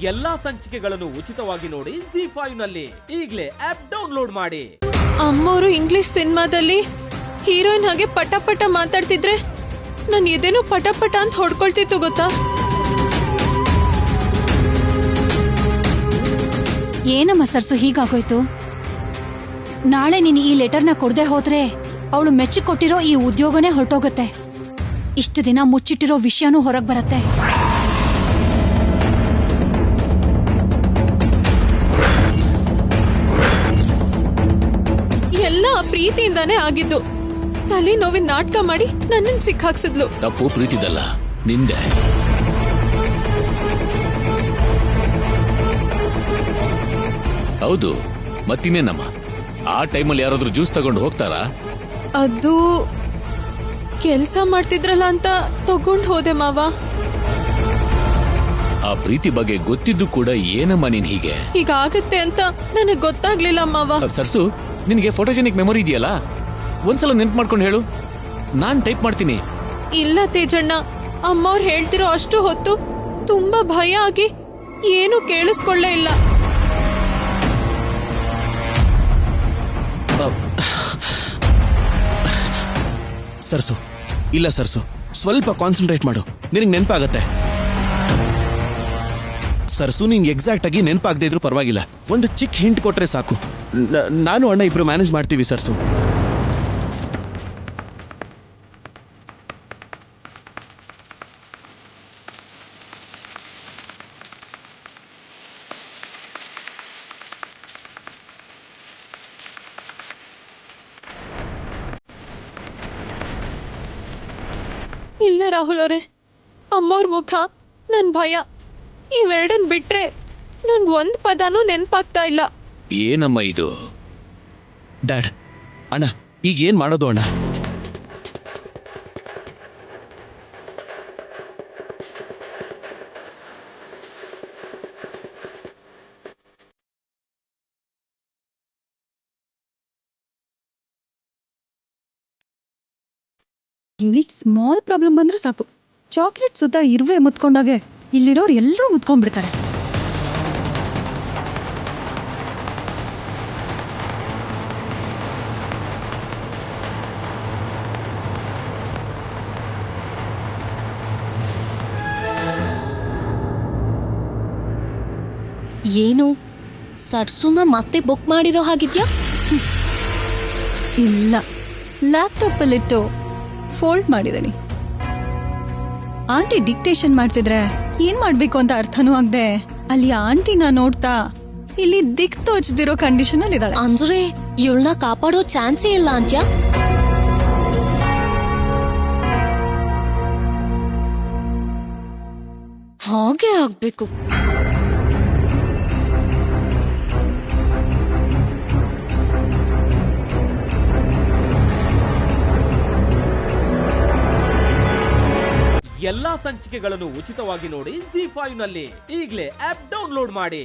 ಎಲ್ಲಾ ಸಂಚಿಕೆಗಳನ್ನು ಉಚಿತವಾಗಿ ನೋಡಿ ZEE5 ನಲ್ಲಿ. ಈಗಲೇ ಆಪ್ ಡೌನ್ಲೋಡ್ ಮಾಡಿ. ಅಮ್ಮವರು ಇಂಗ್ಲಿಷ್ ಸಿನಿಮಾದಲ್ಲಿ ಹೀರೋಯಿನ್ ಹಾಗೆ ಪಟ ಪಟ ಮಾತಾಡ್ತಿದ್ರೆ ನನ್ ಎದೇನೋ ಪಟ ಪಟ ಅಂತ ಹೊಡ್ಕೊಳ್ತಿತ್ತು ಗೊತ್ತಾ. ಏನಮ್ಮ ಸರ್ಸು ಹೀಗಾಗೋಯ್ತು? ನಾಳೆ ನೀನು ಈ ಲೆಟರ್ನ ಕೊಡದೆ ಹೋದ್ರೆ ಅವಳು ಮೆಚ್ಚಿಕೊಟ್ಟಿರೋ ಈ ಉದ್ಯೋಗನೇ ಹೊರಟೋಗತ್ತೆ. ಇಷ್ಟು ದಿನ ಮುಚ್ಚಿಟ್ಟಿರೋ ವಿಷಯನೂ ಹೊರಗೆ ಬರತ್ತೆ. ಎಲ್ಲ ಪ್ರೀತಿಯಿಂದಾನೇ ಆಗಿದ್ದು. ತಲೆ ನೋವಿನ ನಾಟಕ ಮಾಡಿ ನನ್ನನ್ನು ಸಿಕ್ಕಾಕ್ಸಿದ್ಲು. ತಪ್ಪು ಪ್ರೀತಿದಲ್ಲ, ನಿಂದೆ. ಹೌದು, ಮತ್ತಿನ್ನೇನಮ್ಮ? ಆ ಟೈಮಲ್ಲಿ ಯಾರಾದ್ರೂ ಜ್ಯೂಸ್ ತಗೊಂಡು ಹೋಗ್ತಾರಾ? ಅದು ಕೆಲ್ಸ ಮಾಡ್ತಿದ್ರಲ್ಲ ಅಂತ ತಗೊಂಡು ಹೋದೆ ಮಾವ. ಆ ಪ್ರೀತಿ ಬಗ್ಗೆ ಗೊತ್ತಿದ್ದು ಕೂಡ ಏನಮ್ಮ ನೀನ್ ಹೀಗೆ? ಹೀಗಾಗತ್ತೆ ಅಂತ ನನಗೆ ಗೊತ್ತಾಗ್ಲಿಲ್ಲ ಮಾವ. ಸರ್ಸು, ನಿನಗೆ ಫೋಟೋಜೆನಿಕ್ ಮೆಮೊರಿ ಇದೆಯಲ್ಲ, ಒಂದ್ಸಲ ನೆನ್ಪು ಮಾಡ್ಕೊಂಡು ಹೇಳು, ನಾನ್ ಟೈಪ್ ಮಾಡ್ತೀನಿ. ಇಲ್ಲ ತೇಜಣ್ಣ, ಅಮ್ಮವ್ರು ಹೇಳ್ತಿರೋ ಅಷ್ಟು ಹೊತ್ತು ತುಂಬಾ ಭಯ ಆಗಿ ಏನು ಕೇಳಿಸ್ಕೊಳ್ಳೇ ಇಲ್ಲ. ಸರ್ಸು, ಇಲ್ಲ ಸರ್ಸು, ಸ್ವಲ್ಪ ಕಾನ್ಸಂಟ್ರೇಟ್ ಮಾಡು, ನಿನಗೆ ನೆನಪಾಗತ್ತೆ. ಸರ್ಸು, ನಿಂಗೆ ಎಕ್ಸಾಕ್ಟ್ ಆಗಿ ನೆನಪಾಗದೇ ಇದ್ರೂ ಪರವಾಗಿಲ್ಲ, ಒಂದು ಚಿಕ್ಕ ಹಿಂಟ್ ಕೊಟ್ರೆ ಸಾಕು. ನಾನು ಅಣ್ಣ ಇಬ್ರು ಮ್ಯಾನೇಜ್ ಮಾಡ್ತೀವಿ ಸರ್ಸು. ಇಲ್ಲ ರಾಹುಲ್ ಅವರೇ, ಅಮ್ಮವ್ರ ಮುಖ, ನನ್ ಭಯ, ಇವೆರಡನ್ ಬಿಟ್ರೆ ನಂಗೆ ಒಂದ್ ಪದನೂ ನೆನ್ಪಾಗ್ತಾ ಇಲ್ಲ. ಏನಮ್ಮ ಇದು? ಡ್ಯಾಡ್, ಅಣ್ಣ ಈಗ ಏನ್ ಮಾಡೋದು ಅಣ್ಣ? ಇವಳಿಗೆ ಸ್ಮಾಲ್ ಪ್ರಾಬ್ಲಮ್ ಬಂದ್ರೆ ಸಾಕು, ಚಾಕ್ಲೇಟ್ ಸುತ್ತ ಇರುವೆ ಮುತ್ಕೊಂಡಾಗೆ ಇಲ್ಲಿರೋರು ಎಲ್ಲರೂ ಮುತ್ಕೊಂಡ್ಬಿಡ್ತಾರೆ. ಏನು ಸರ್ಸುನ ಮತ್ತೆ ಬುಕ್ ಮಾಡಿರೋ ಹಾಗಿದ್ಯಾ? ಇಲ್ಲ, ಲ್ಯಾಪ್ಟಾಪಲ್ಲಿಟ್ಟು ಫೋಲ್ಡ್ ಮಾಡಿದ್ದೀನಿ. ಆಂಟಿ ಡಿಕ್ಟೇಷನ್ ಮಾಡ್ತಿದ್ರೆ ಏನ್ ಮಾಡ್ಬೇಕು ಅಂತ ಅರ್ಥನೂ ಆಗದೆ ಅಲ್ಲಿ ಆಂಟಿನ ನೋಡ್ತಾ ಇಲ್ಲಿ ದಿಕ್ ತೋಚದಿರೋ ಕಂಡೀಷನ್ ಅಲ್ಲಿ ಇದ್ದಾಳೆ. ಅಂದ್ರೆ ಇವಳನ್ನ ಕಾಪಾಡೋ ಚಾನ್ಸೇ ಇಲ್ಲ ಅಂತ್ಯಾ? ಹಾಗೆ ಆಗ್ಬೇಕು. ಎಲ್ಲಾ ಸಂಚಿಕೆಗಳನ್ನು ಉಚಿತವಾಗಿ ನೋಡಿ ZEE5 ನಲ್ಲಿ. ಈಗಲೇ ಆಪ್ ಡೌನ್ಲೋಡ್ ಮಾಡಿ.